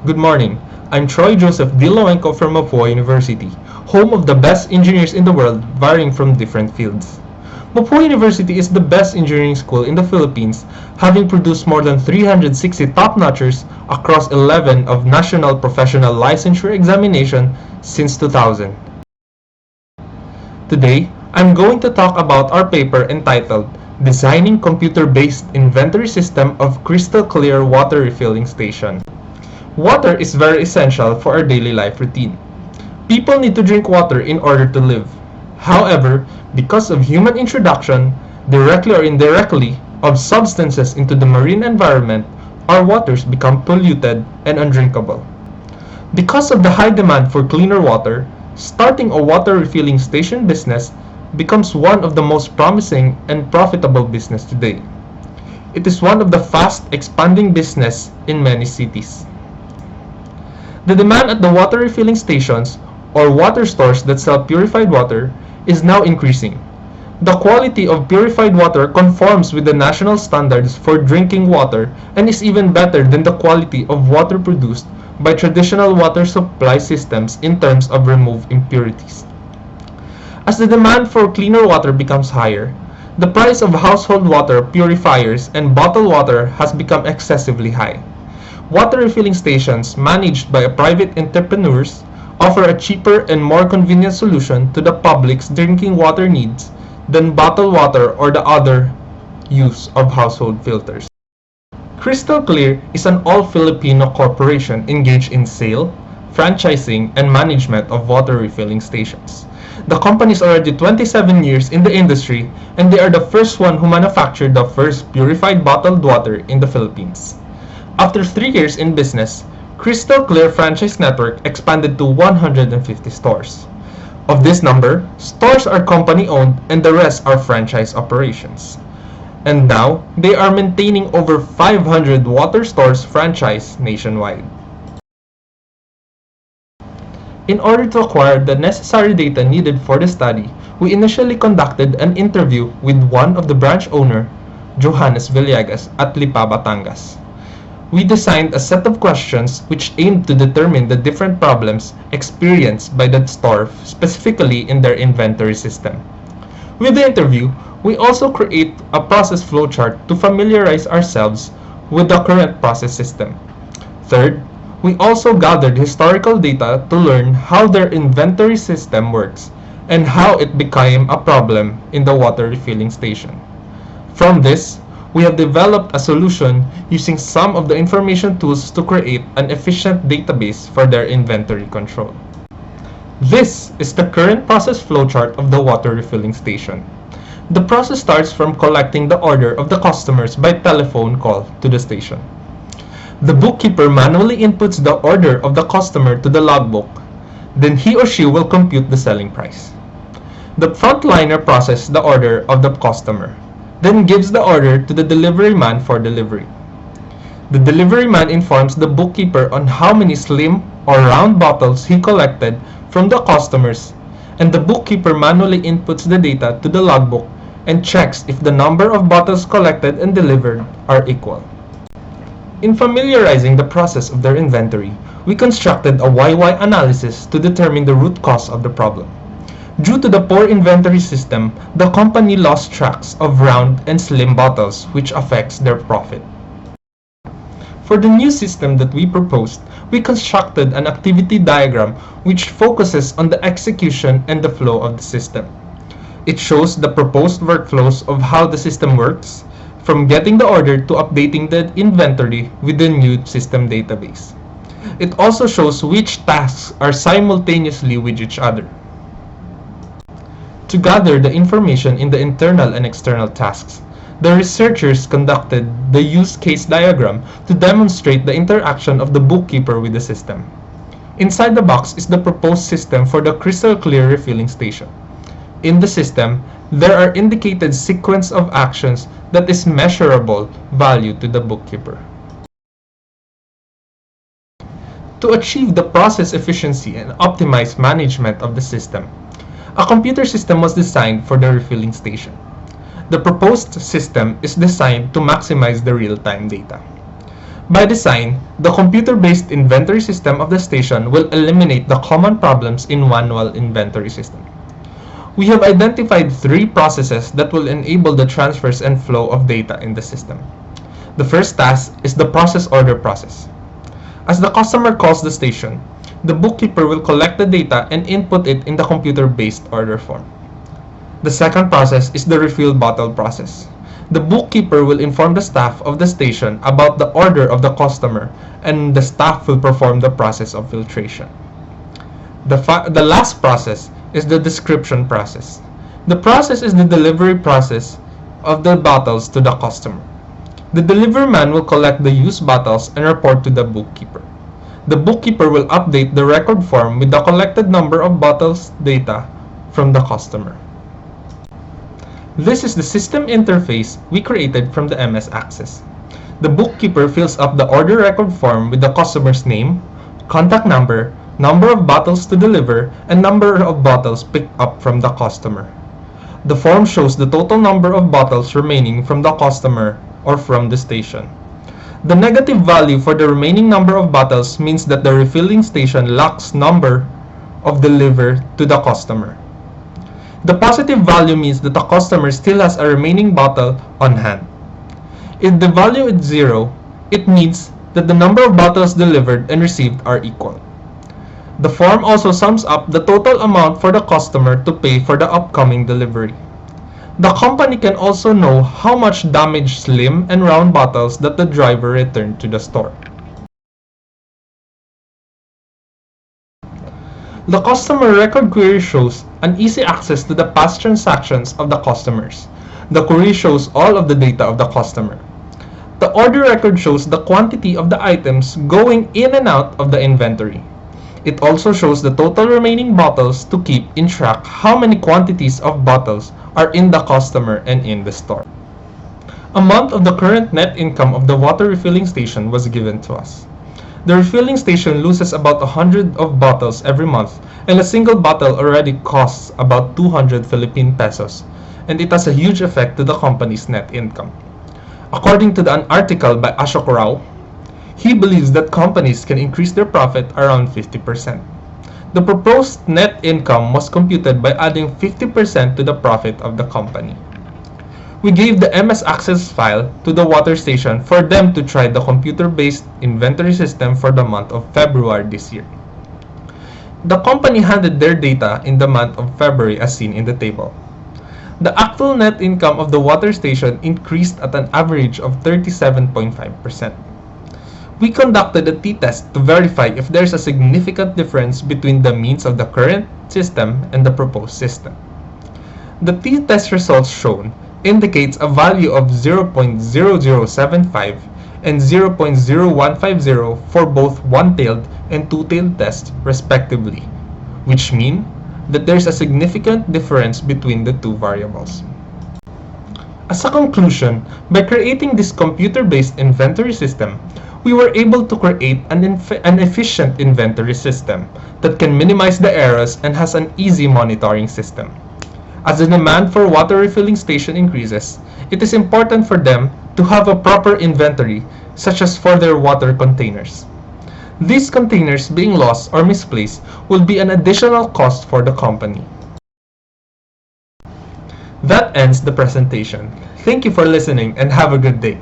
Good morning. I'm Troy Joseph Diloenco from Mapua University, home of the best engineers in the world varying from different fields. Mapua University is the best engineering school in the Philippines, having produced more than 360 top-notchers across 11 of national professional licensure examination since 2000. Today, I'm going to talk about our paper entitled Designing Computer-Based Inventory System of Crystal Clear Water Refilling Station. Water is very essential for our daily life routine. People need to drink water in order to live. However, because of human introduction, directly or indirectly, of substances into the marine environment, our waters become polluted and undrinkable. Because of the high demand for cleaner water, starting a water refilling station business becomes one of the most promising and profitable business today. It is one of the fast expanding business in many cities. The demand at the water refilling stations or water stores that sell purified water is now increasing. The quality of purified water conforms with the national standards for drinking water and is even better than the quality of water produced by traditional water supply systems in terms of removed impurities. As the demand for cleaner water becomes higher, the price of household water purifiers and bottled water has become excessively high. Water refilling stations managed by private entrepreneurs offer a cheaper and more convenient solution to the public's drinking water needs than bottled water or the other use of household filters. Crystal Clear is an all-Filipino corporation engaged in sale, franchising, and management of water refilling stations. The company is already 27 years in the industry, and they are the first one who manufactured the first purified bottled water in the Philippines. After 3 years in business, Crystal Clear franchise network expanded to 150 stores. Of this number, stores are company-owned and the rest are franchise operations. And now, they are maintaining over 500 water stores franchise nationwide. In order to acquire the necessary data needed for the study, we initially conducted an interview with one of the branch owner, Johannes Villegas at Lipa, Batangas. We designed a set of questions which aimed to determine the different problems experienced by the store specifically in their inventory system. With the interview, we also create a process flowchart to familiarize ourselves with the current process system. Third, we also gathered historical data to learn how their inventory system works and how it became a problem in the water refilling station. From this, we have developed a solution using some of the information tools to create an efficient database for their inventory control. This is the current process flowchart of the water refilling station. The process starts from collecting the order of the customers by telephone call to the station. The bookkeeper manually inputs the order of the customer to the logbook. Then he or she will compute the selling price. The frontliner processes the order of the customer, then gives the order to the delivery man for delivery. The delivery man informs the bookkeeper on how many slim or round bottles he collected from the customers, and the bookkeeper manually inputs the data to the logbook and checks if the number of bottles collected and delivered are equal. In familiarizing the process of their inventory, we constructed a YY analysis to determine the root cause of the problem. Due to the poor inventory system, the company lost tracks of round and slim bottles, which affects their profit. For the new system that we proposed, we constructed an activity diagram which focuses on the execution and the flow of the system. It shows the proposed workflows of how the system works, from getting the order to updating the inventory with the new system database. It also shows which tasks are simultaneously with each other. To gather the information in the internal and external tasks, the researchers conducted the use case diagram to demonstrate the interaction of the bookkeeper with the system. Inside the box is the proposed system for the Crystal Clear refilling station. In the system, there are indicated sequence of actions that is measurable value to the bookkeeper. To achieve the process efficiency and optimize management of the system, a computer system was designed for the refilling station. The proposed system is designed to maximize the real-time data. By design, the computer-based inventory system of the station will eliminate the common problems in manual inventory system. We have identified three processes that will enable the transfers and flow of data in the system. The first task is the process order process. As the customer calls the station, the bookkeeper will collect the data and input it in the computer-based order form. The second process is the refill bottle process. The bookkeeper will inform the staff of the station about the order of the customer, and the staff will perform the process of filtration. The last process is the description process. The process is the delivery process of the bottles to the customer. The delivery man will collect the used bottles and report to the bookkeeper. The bookkeeper will update the record form with the collected number of bottles data from the customer. This is the system interface we created from the MS Access. The bookkeeper fills up the order record form with the customer's name, contact number, number of bottles to deliver, and number of bottles picked up from the customer. The form shows the total number of bottles remaining from the customer or from the station. The negative value for the remaining number of bottles means that the refilling station lacks number of delivered to the customer. The positive value means that the customer still has a remaining bottle on hand. If the value is 0, it means that the number of bottles delivered and received are equal. The form also sums up the total amount for the customer to pay for the upcoming delivery. The company can also know how much damaged slim and round bottles that the driver returned to the store. The customer record query shows an easy access to the past transactions of the customers. The query shows all of the data of the customer. The order record shows the quantity of the items going in and out of the inventory. It also shows the total remaining bottles to keep in track how many quantities of bottles are in the customer and in the store. A month of the current net income of the water refilling station was given to us. The refilling station loses about 100 of bottles every month, and a single bottle already costs about 200 Philippine pesos, and it has a huge effect to the company's net income. According to an article by Ashok Rao, he believes that companies can increase their profit around 50%. The proposed net income was computed by adding 50% to the profit of the company. We gave the MS Access file to the water station for them to try the computer-based inventory system for the month of February this year. The company handed their data in the month of February as seen in the table. The actual net income of the water station increased at an average of 37.5%. We conducted a t-test to verify if there is a significant difference between the means of the current system and the proposed system. The t-test results shown indicates a value of 0.0075 and 0.0150 for both one-tailed and two-tailed tests respectively, which mean that there is a significant difference between the two variables. As a conclusion, by creating this computer-based inventory system, we were able to create an efficient inventory system that can minimize the errors and has an easy monitoring system. As the demand for water refilling station increases, it is important for them to have a proper inventory, such as for their water containers. These containers being lost or misplaced will be an additional cost for the company. That ends the presentation. Thank you for listening and have a good day.